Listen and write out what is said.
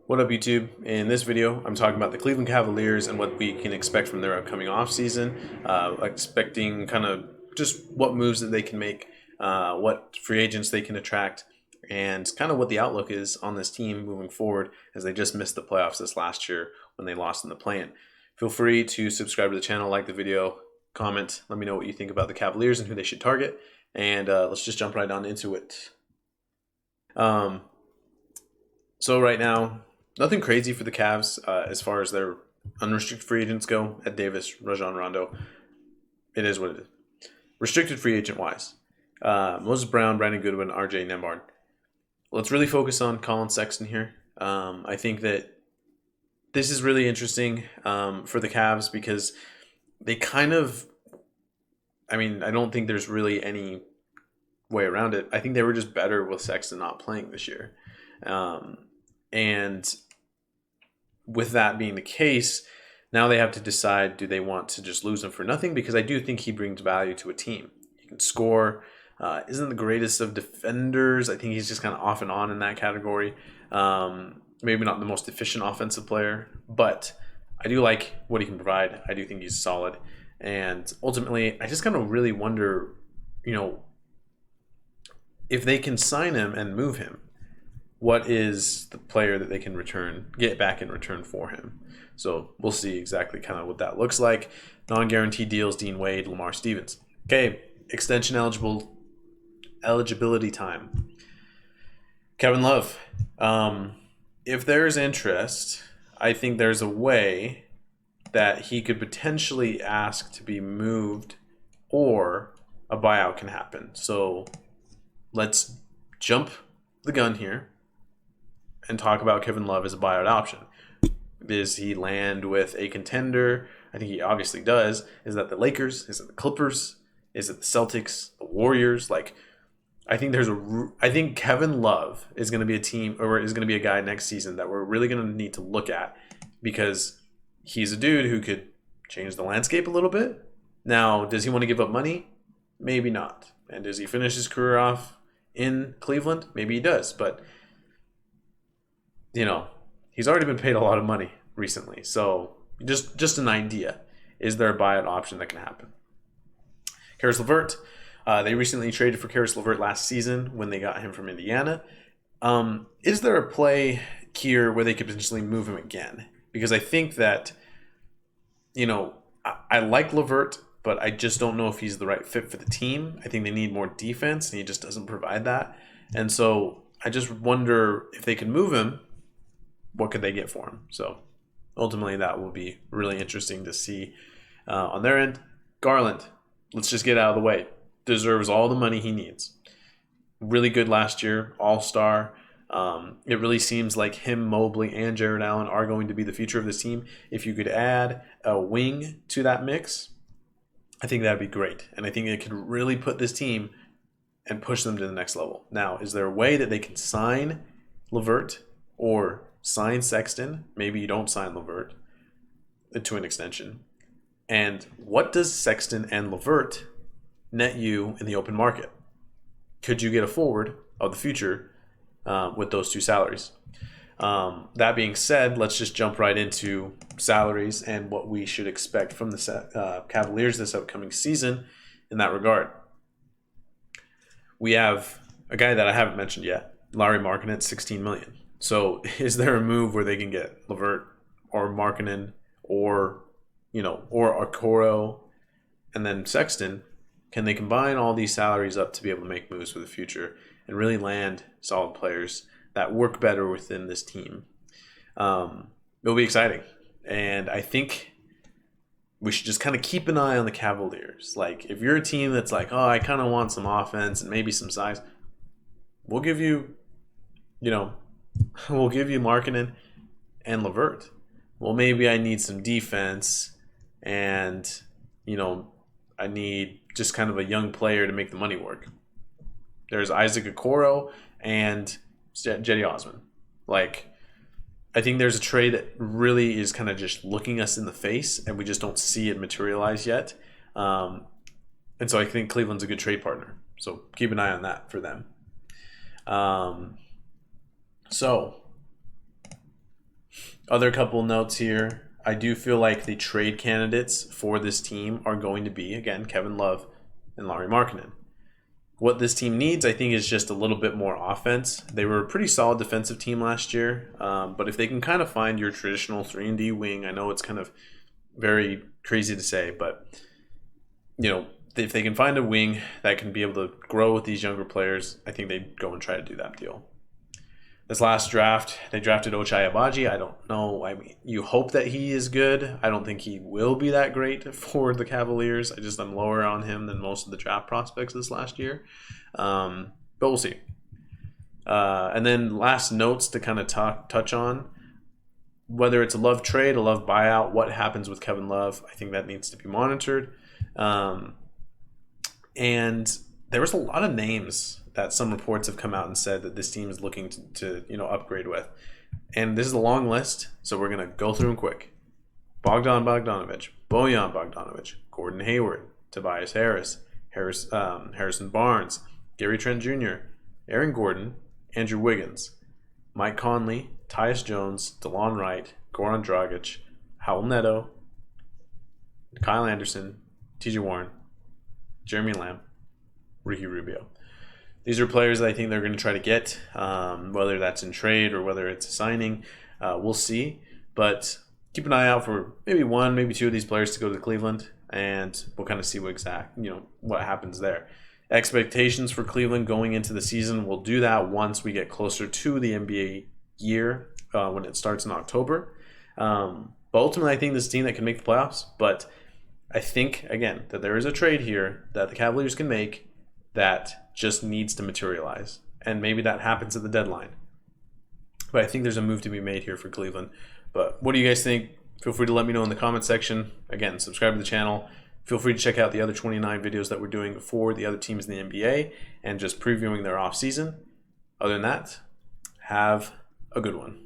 What up, YouTube? In this video, I'm talking about the Cleveland Cavaliers and what we can expect from their upcoming offseason. Expecting kind of just what moves that they can make, what free agents they can attract, and kind of what the outlook is on this team moving forward as they just missed the playoffs this last year when they lost in the play-in. Feel free to subscribe to the channel, like the video, comment, let me know what you think about the Cavaliers and who they should target, and let's just jump right on into it. So right now, nothing crazy for the Cavs as far as their unrestricted free agents go. Ed Davis, Rajon Rondo. It is what it is. Restricted free agent wise, Moses Brown, Brandon Goodwin, RJ Nembhard. Let's really focus on Colin Sexton here. I think that this is really interesting for the Cavs because they kind of, I don't think there's really any way around it. I think they were just better with Sexton not playing this year. And with that being the case, now they have to decide, do they want to just lose him for nothing? Because I do think he brings value to a team. He can score, isn't the greatest of defenders. I think he's just kind of off and on in that category. Maybe not the most efficient offensive player, but I do like what he can provide. I do think he's solid. And ultimately, I just kind of really wonder, if they can sign him and move him, what is the player that they can get back in return for him? So we'll see exactly kind of what that looks like. Non-guaranteed deals, Dean Wade, Lamar Stevens. Okay, extension eligibility time. Kevin Love. If there's interest, I think there's a way that he could potentially ask to be moved or a buyout can happen. So let's jump the gun here and talk about Kevin Love as a buyout option. Does he land with a contender? I think he obviously does. Is that the Lakers? Is it the Clippers? Is it the Celtics? The Warriors? I think Kevin Love is going to be a team, or is going to be a guy next season that we're really going to need to look at because he's a dude who could change the landscape a little bit. Now, does he want to give up money? Maybe not. And does he finish his career off in Cleveland? Maybe he does, but he's already been paid a lot of money recently. So just an idea. Is there a buyout option that can happen? Caris LeVert. They recently traded for Caris LeVert last season when they got him from Indiana. Is there a play here where they could potentially move him again? Because I think that, I like LeVert, but I just don't know if he's the right fit for the team. I think they need more defense, and he just doesn't provide that. And so I just wonder if they can move him, what could they get for him? So ultimately, that will be really interesting to see on their end. Garland, let's just get out of the way. Deserves all the money he needs. Really good last year, all-star. It really seems like him, Mobley, and Jared Allen are going to be the future of this team. If you could add a wing to that mix, I think that'd be great. And I think it could really put this team and push them to the next level. Now, is there a way that they can sign LeVert or sign Sexton? Maybe you don't sign LeVert to an extension. And what does Sexton and LeVert net you in the open market? Could you get a forward of the future with those two salaries? That being said, let's just jump right into salaries and what we should expect from the Cavaliers this upcoming season in that regard. We have a guy that I haven't mentioned yet, Lauri Markkanen at $16 million. So is there a move where they can get LeVert or Markkanen or Okoro and then Sexton? Can they combine all these salaries up to be able to make moves for the future and really land solid players that work better within this team? It'll be exciting. And I think we should just kind of keep an eye on the Cavaliers. If you're a team that's like, oh, I kind of want some offense and maybe some size, we'll give you, Markkanen and LeVert. Well, maybe I need some defense and, I need just kind of a young player to make the money work. There's Isaac Okoro and Jetty Osman. I think there's a trade that really is kind of just looking us in the face, and we just don't see it materialize yet. And so I think Cleveland's a good trade partner. So keep an eye on that for them. So Other couple notes here. I do feel like the trade candidates for this team are going to be, again, Kevin Love and Lauri Markkanen. What this team needs, I think, is just a little bit more offense. They were a pretty solid defensive team last year, but if they can kind of find your traditional 3-and-D wing, I know it's kind of very crazy to say, but if they can find a wing that can be able to grow with these younger players, I think they'd go and try to do that deal. This last draft, they drafted Ochai Agbaji. I don't know. I mean, you hope that he is good. I don't think he will be that great for the Cavaliers. I'm lower on him than most of the draft prospects this last year. But we'll see. And then last notes to kind of touch on, whether it's a Love trade, a Love buyout, what happens with Kevin Love, I think that needs to be monitored. And there was a lot of names that some reports have come out and said that this team is looking to upgrade with. And this is a long list, so we're going to go through them quick. Bogdan Bogdanovic, Bojan Bogdanovic, Gordon Hayward, Tobias Harris, Harrison Barnes, Gary Trent Jr., Aaron Gordon, Andrew Wiggins, Mike Conley, Tyus Jones, DeLon Wright, Goran Dragic, Howell Neto, Kyle Anderson, TJ Warren, Jeremy Lamb, Ricky Rubio. These are players that I think they're going to try to get, whether that's in trade or whether it's a signing. We'll see. But keep an eye out for maybe one, maybe two of these players to go to Cleveland, and we'll kind of see what happens there. Expectations for Cleveland going into the season, we'll do that once we get closer to the NBA year when it starts in October. But ultimately, I think this is a team that can make the playoffs. But I think, again, that there is a trade here that the Cavaliers can make that just needs to materialize. And maybe that happens at the deadline. But I think there's a move to be made here for Cleveland. But what do you guys think? Feel free to let me know in the comment section. Again, subscribe to the channel. Feel free to check out the other 29 videos that we're doing for the other teams in the NBA and just previewing their offseason. Other than that, have a good one.